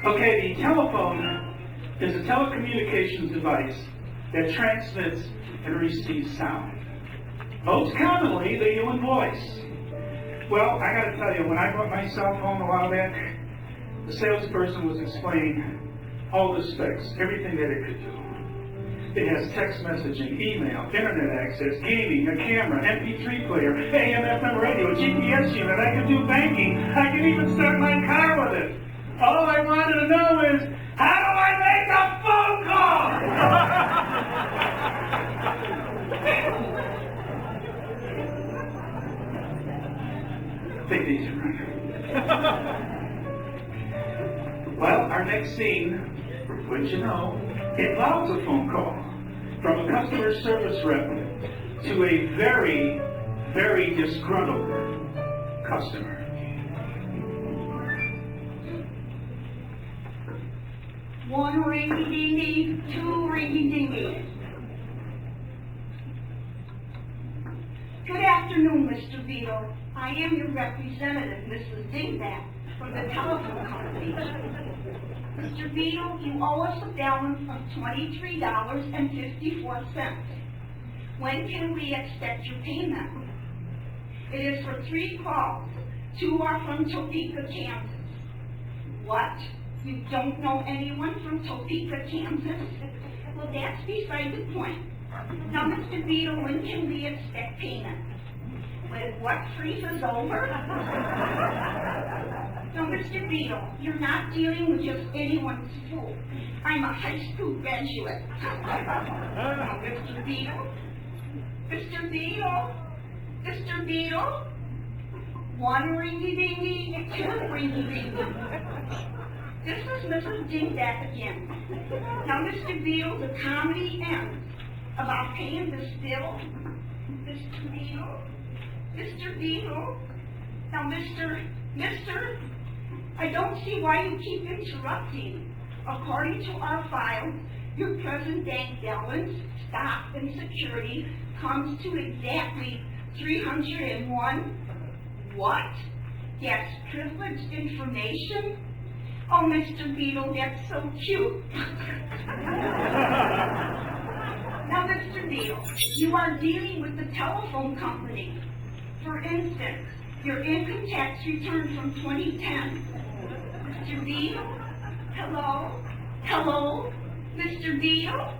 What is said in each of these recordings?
Okay, the telephone is a telecommunications device that transmits and receives sound. Most commonly, the human voice. Well, I gotta tell you, when I bought my cell phone a while back, the salesperson was explaining all the specs, everything that it could do. It has text messaging, email, internet access, gaming, a camera, MP3 player, AM, FM radio, GPS unit. I can do banking. I can even start my car with it. All I wanted to know is, how do I make a phone call? Take these around. Well, our next scene, wouldn't you know, involves a phone call from a customer service rep to a very, very disgruntled customer. One Ringy Dingy, two Ringy Dingy. Good afternoon, Mr. Beadle. I am your representative, Mrs. Dingbat, from the telephone company. Mr. Beadle, you owe us a balance of $23.54. When can we expect your payment? It is for 3 calls. 2 are from Topeka, Kansas. What? You don't know anyone from Topeka, Kansas? Well, that's beside the point. Now, Mr. Beadle, when can we expect payment? When what freezes over? Now, Mr. Beadle, you're not dealing with just anyone's fool. I'm a high school graduate. Now, Mr. Beadle, Mr. Beadle, Mr. Beadle, one Ringy Dingy, two Ringy Dingy. This is Mrs. Dingbat again. Now, Mr. Beadle, the comedy ends about paying this bill. Mr. Beadle, Mr. Beadle. Now, Mr. I don't see why you keep interrupting. According to our files, your present bank balance, stock, and security comes to exactly 301. What? That's privileged information? Oh, Mr. Beadle, that's so cute. Now, Mr. Beadle, you are dealing with the telephone company. For instance, your income tax return from 2010. Mr. Beadle? Hello? Hello? Mr. Beadle?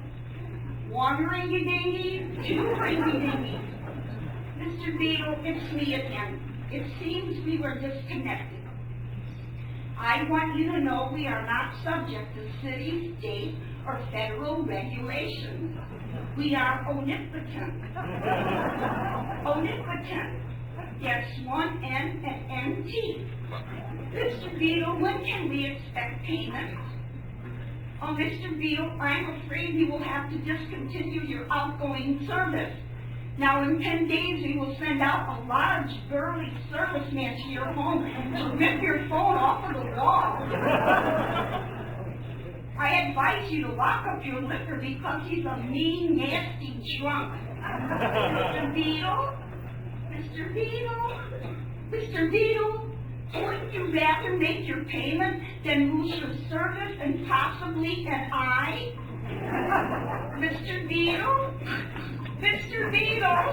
One Ringy Dingy, two Ringy Dingy. Mr. Beadle, it's me again. It seems we were disconnected. I want you to know we are not subject to city, state, or federal regulations. We are omnipotent. Omnipotent. Yes, one N and NT. Mr. Beadle, when can we expect payment? Oh, Mr. Beadle, I'm afraid we will have to discontinue your outgoing service. Now, in 10 days, we will send out a large, burly serviceman to your home to rip your phone off of the wall. I advise you to lock up your liquor because he's a mean, nasty drunk. Mr. Beadle? Mr. Beadle? Mr. Beadle? Wouldn't you rather make your payment than lose your service and possibly an eye? Mr. Beadle? Mr. Beadle?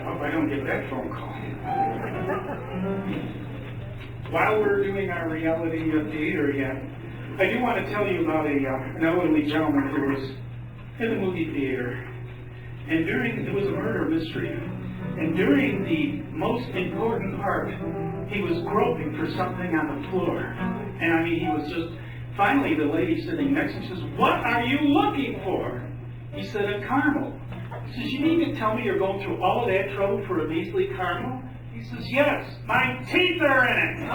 Hope I don't get that phone call. While we're doing our reality theater again, I do want to tell you about an elderly gentleman who was in the movie theater. And it was a murder mystery. And during the most important part, he was groping for something on the floor. And I mean, he was just, finally the lady sitting next to him says, "What are you looking for?" He said, "A caramel." She says, "You mean to tell me you're going through all of that trouble for a Mayslake caramel?" He says, "Yes, my teeth are in it."